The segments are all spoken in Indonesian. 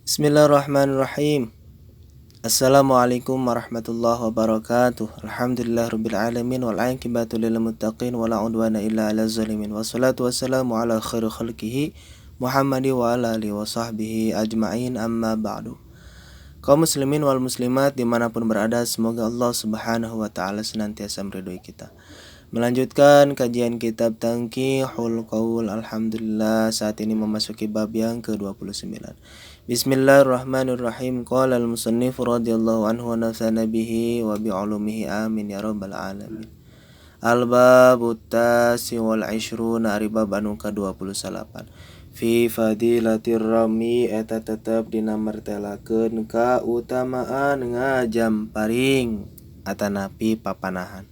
Bismillahirrahmanirrahim. Assalamualaikum warahmatullahi wabarakatuh. Alhamdulillahirabbil alamin wal aqibatu lil muttaqin wala udwana illa 'alal zalimin. Wassalatu wassalamu ala khairi khalqihi Muhammadi wa ala alihi wa sahbihi ajma'in amma ba'du. Kaum muslimin wal muslimat dimanapun berada, semoga Allah subhanahu wa ta'ala senantiasa meridhoi kita. Melanjutkan kajian kitab Tanqihul Qaul. Alhamdulillah, saat ini memasuki bab yang ke-29. Bismillahirrahmanirrahim. Qala al-musannif radhiyallahu anhu wa nafa'ana bihi wa bi'ulumihi amin ya rabbal alamin. Al-babut tasi wal ishruna, ari bab anu ka-28. Fi fadilatir rami, eta tetep dina martelakeun kautamaan ngajamparing atanapi papanahan.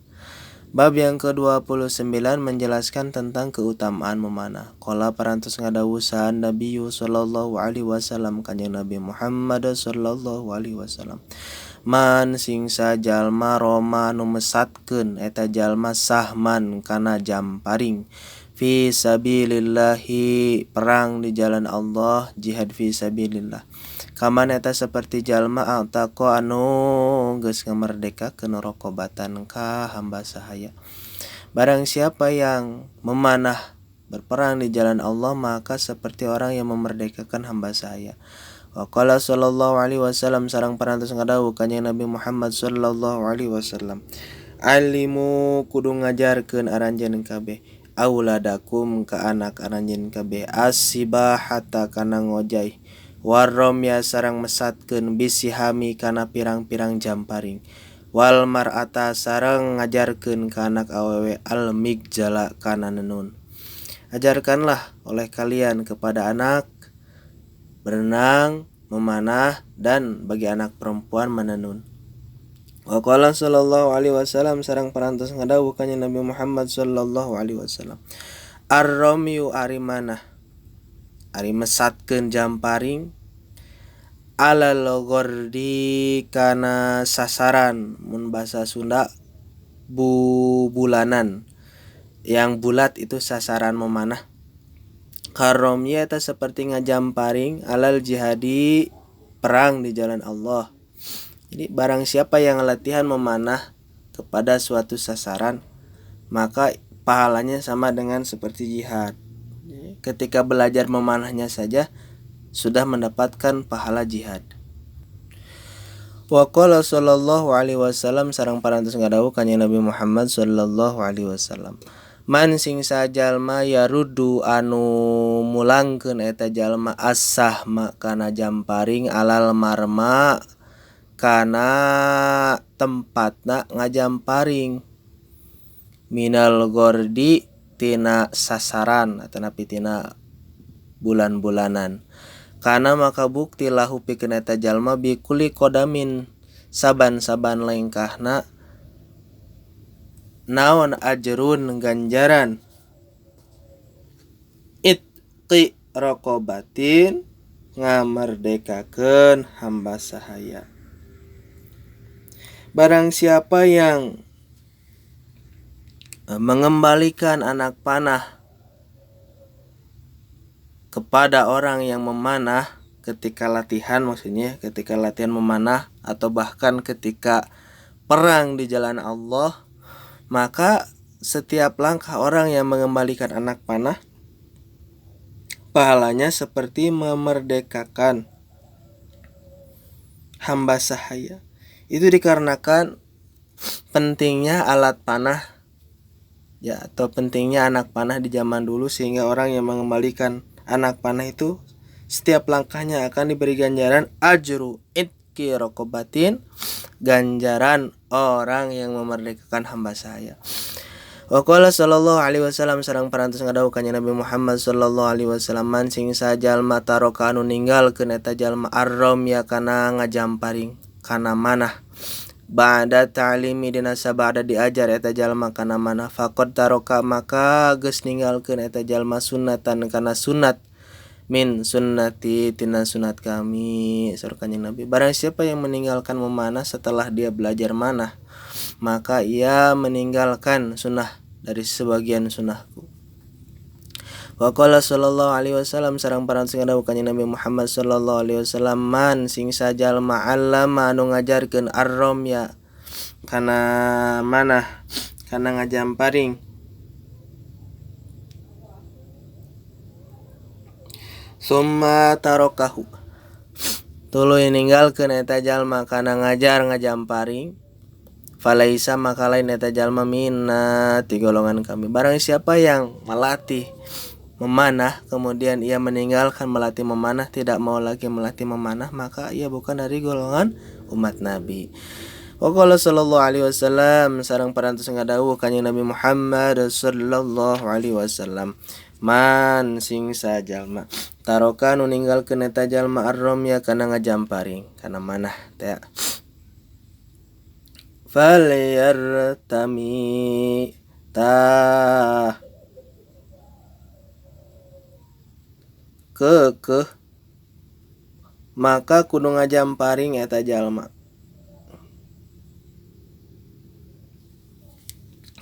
Bab yang ke-29 menjelaskan tentang keutamaan memanah. Qala parantos ngadawuhan Nabi sallallahu alaihi wasallam, kanjeng Nabi Muhammad sallallahu alaihi wasallam. Man sing sajalma roma nu mesatkeun eta jalma sahman kana jamparing fi sabilillahi, perang di jalan Allah, jihad fi sabilillah. Kaman eta seperti jalma ataqo anu geus ngamerdekakeun rokobatan ka hamba sahaya. Barang siapa yang memanah berperang di jalan Allah, maka seperti orang yang memerdekakan hamba sahaya. Wa qala sallallahu alaihi wasallam, sareng parantos ngadawuh kanjeng Nabi Muhammad sallallahu alaihi wasallam, alimu kudu ngajarkeun aranjeun kabeh, auladakum ka anak aranjeun kabeh, as-sibahata kana ngojay, warrom ya sarang mesatkeun bisihami kana pirang-pirang jamparing, wal mar'ata sareng ngajarkeun ka anak awewe al migjala kana nenun. Ajarkanlah oleh kalian kepada anak berenang, memanah, dan bagi anak perempuan menenun. Wa qala sallallahu alaihi wasallam, sareng parantos ngadawuh kanjeng Nabi Muhammad sallallahu alaihi wasallam, ar-ramyu ari manah, ari mesatkeun jamparing, alal gordi kana sasaran, mun bahasa Sunda bulanan, yang bulat itu sasaran memanah. Karomnya eta seperti ngajamparing alal jihadi, perang di jalan Allah. Jadi barang siapa yang latihan memanah kepada suatu sasaran, maka pahalanya sama dengan seperti jihad. Ketika belajar memanahnya saja sudah mendapatkan pahala jihad. Wa qala sallallahu alaihi wasallam, sareng parantos ngadawuh kanjeng Nabi Muhammad sallallahu alaihi wasallam, man sing sajalma yaruddu anu mulangkeun eta jalma as-sahma kana jamparing, alal marma kana tempatna ngajamparing, minal gordi tina sasaran atanapi tina bulan-bulanan, kana maka bukti lahu pikeun eta jalma bikuli kodamin, saban-saban lengkahna naon ajrun ganjaran, itqi raqabatin ngamerdekakeun hamba sahaya. Barang siapa yang mengembalikan anak panah kepada orang yang memanah ketika latihan, maksudnya ketika latihan memanah atau bahkan ketika perang di jalan Allah, maka setiap langkah orang yang mengembalikan anak panah pahalanya seperti memerdekakan hamba sahaya. Itu dikarenakan pentingnya alat panah ya, atau pentingnya anak panah di zaman dulu, sehingga orang yang mengembalikan anak panah itu setiap langkahnya akan diberi ganjaran ajru itqi raqabatin, ganjaran orang yang memerdekakan hamba sahaya. Wa qala sallallahu alaihi wasallam, sareng parantos ngadawuh kanjeng Nabi Muhammad sallallahu alaihi wasallam, man sing sajalma taroka anu ninggalkeun eta jalma arrom ya kana ngajamparing kana manah, ba'da ta'limi dina sabada diajar eta jalma kana manah, faqad taroka maka geus ninggalkeun eta jalma sunnatan kana sunat, min sunnati tina sunat kami, saur kanjeng Nabi. Barang siapa yang meninggalkan memanah setelah dia belajar manah, maka ia meninggalkan sunnah dari sebagian sunnahku. Wa qala sallallahu alaihi wasallam sareng parantos ngadawu kanjeng Nabi Muhammad sallallahu alaihi wasallam man sing sajal ma'allama anu ngajarkeun ar-ramya kana manah kana ngajamparing summa tarokahu tuluy ninggalkeun eta jalma kana ngajar ngajamparing falaisa maka lain eta jalma minna ti golongan kami. Barang siapa yang melatih memanah kemudian ia meninggalkan melatih memanah, tidak mau lagi melatih memanah, maka ia bukan dari golongan umat Nabi. Wa qala sallallahu alaihi wasallam sareng parantos ngadawuh kanjeng Nabi Muhammad sallallahu alaihi wasallam man sing sajalma taroka nu ninggalkeun eta jalma ar-ramya kana ngajamparing kana manah teh falyartami tah kekeh maka kudu ngajamparing eta jalma.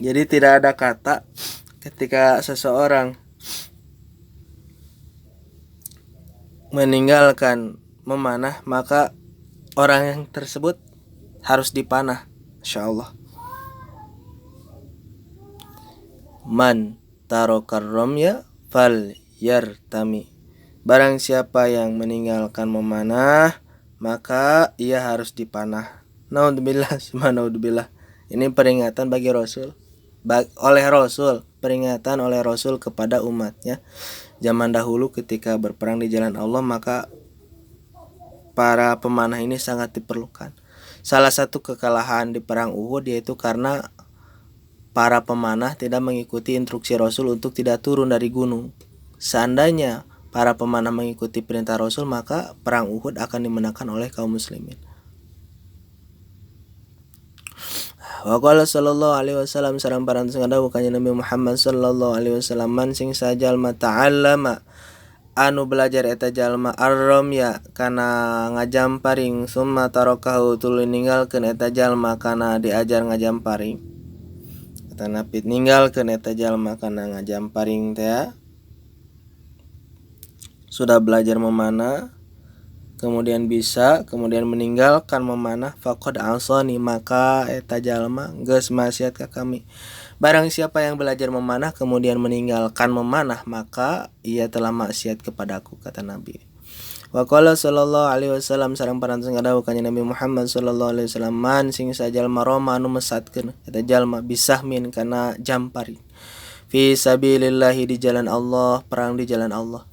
Jadi tidak ada kata ketika seseorang meninggalkan memanah maka orang yang tersebut harus dipanah, insyaallah. Man tarokar ramya fal yartami. Barang siapa yang meninggalkan memanah maka ia harus dipanah. Naudzubillah, subhanaudzubillah. Ini peringatan bagi Rasul, oleh Rasul, peringatan oleh Rasul kepada umatnya. Zaman dahulu ketika berperang di jalan Allah maka para pemanah ini sangat diperlukan. Salah satu kekalahan di perang Uhud yaitu karena para pemanah tidak mengikuti instruksi Rasul untuk tidak turun dari gunung. Seandainya para pemanah mengikuti perintah Rasul maka perang Uhud akan dimenangkan oleh kaum muslimin. Wa qala sallallahu alaihi wasallam sareng parantos ngadawu kanjeng Nabi Muhammad sallallahu alaihi wasallam man sing sajalma ta'allama anu belajar eta jalma ar-ramya kana ngajamparing summa tarokahu tuluy ninggalkeun eta jalma kana diajar ngajamparing. Eta napi ninggalkeun eta jalma kana ngajamparing teh sudah belajar memanah kemudian bisa kemudian meninggalkan memanah faqad asani maka eta jalma geus maksiat ka kami. Barang siapa yang belajar memanah kemudian meninggalkan memanah maka ia telah maksiat kepadaku, kata Nabi. Wa qala sallallahu alaihi wasallam sareng parantos ngadawu kanjeng Nabi Muhammad sallallahu alaihi wasallam man sing sajalma roma anu mesatkeun eta jalma bisahmin kana jamparing fi sabilillah di jalan Allah, perang di jalan Allah.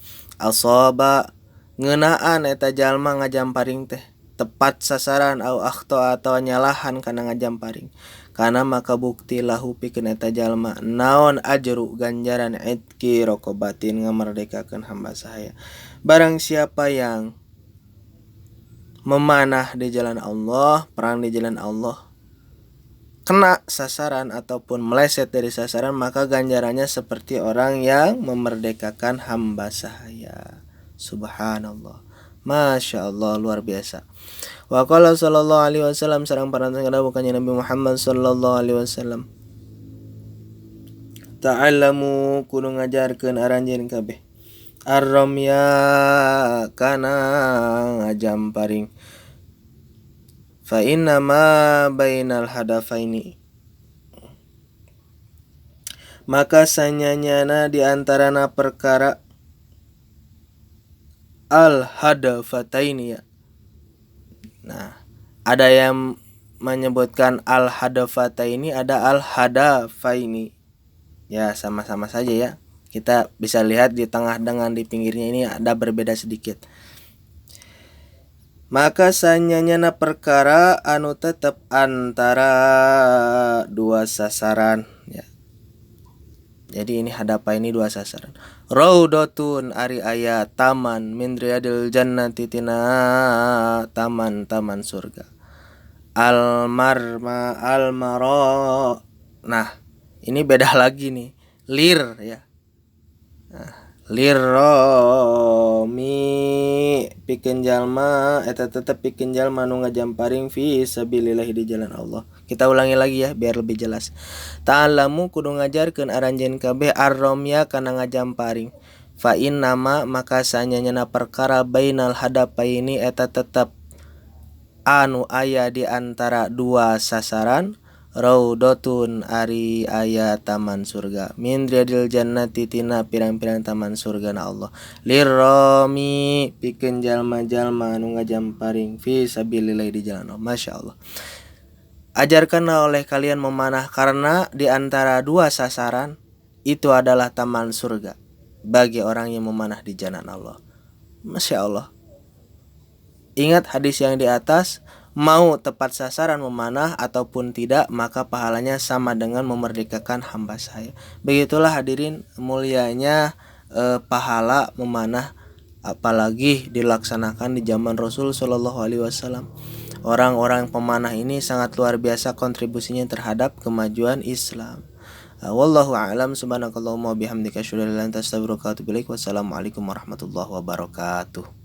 Asaba ngeunaan eta jalma ngajamparing teh tepat sasaran au akhto atau nyalahan kana ngajamparing kana maka bukti lahu pikeun eta jalma naon ajru ganjaran itki rokobatin ngamerdekakeun hamba sahaya. Barang siapa yang memanah di jalan Allah, perang di jalan Allah, kena sasaran ataupun meleset dari sasaran maka ganjarannya seperti orang yang memerdekakan hamba sahaya. Subhanallah, Masya Allah, luar biasa. Wa qala sallallahu alaihi wasallam sareng parantos ngadawu kanjeng Nabi Muhammad sallallahu alaihi wasallam ta'allamu kudu ngajarkeun aranjeun kabeh ar-ramya kana ngajamparing fa inna ma bainal hadafaini maka sanyanyana di antarana perkara al hadafataini ya. Nah, ada yang menyebutkan al hadafataini, ada al hadafaini. Ya, sama-sama saja ya. Kita bisa lihat di tengah dengan di pinggirnya ini ada berbeda sedikit. Maka sanyanyana perkara anu tetap antara dua sasaran ya. Jadi ini hadapa ini dua sasaran. Raudhatun ari aya taman min riyadil jannati tina taman-taman surga. Al-marma al-mara. Nah, ini beda lagi nih. Lir ya. Nah, lirromi pikeun jalma eta tetep pikeun jalma nu ngajamparing fi sabilillah di jalan Allah. Kita ulangi lagi ya biar lebih jelas. Ta'allamu kudu ngajarkeun aranjeun kabeh ar-ramya kana ngajamparing fa innama maka sanyana perkara bainal hadapaini eta tetep anu aya di antara dua sasaran raudotun ari aya taman surga min riyadil jannati tina pirang-pirang taman surga na Allah lirrami pikeun jalma-jalma anu ngajamparing fi sabilillah di jalan Allah. Masya Allah. Ajarkanlah oleh kalian memanah karena di antara dua sasaran itu adalah taman surga bagi orang yang memanah di jalan Allah. Masya Allah. Ingat hadis yang di atas, mau tepat sasaran memanah ataupun tidak, maka pahalanya sama dengan memerdekakan hamba saya. Begitulah hadirin mulianya pahala memanah, apalagi dilaksanakan di zaman Rasul Shallallahu Alaihi Wasallam. Orang-orang pemanah ini sangat luar biasa kontribusinya terhadap kemajuan Islam. Wallahu a'lam. Subhanakallahumma bihamdika asyhadu an la ilaha illa anta astaghfiruka wa atubu ilaik. Wassalamualaikum warahmatullahi wabarakatuh.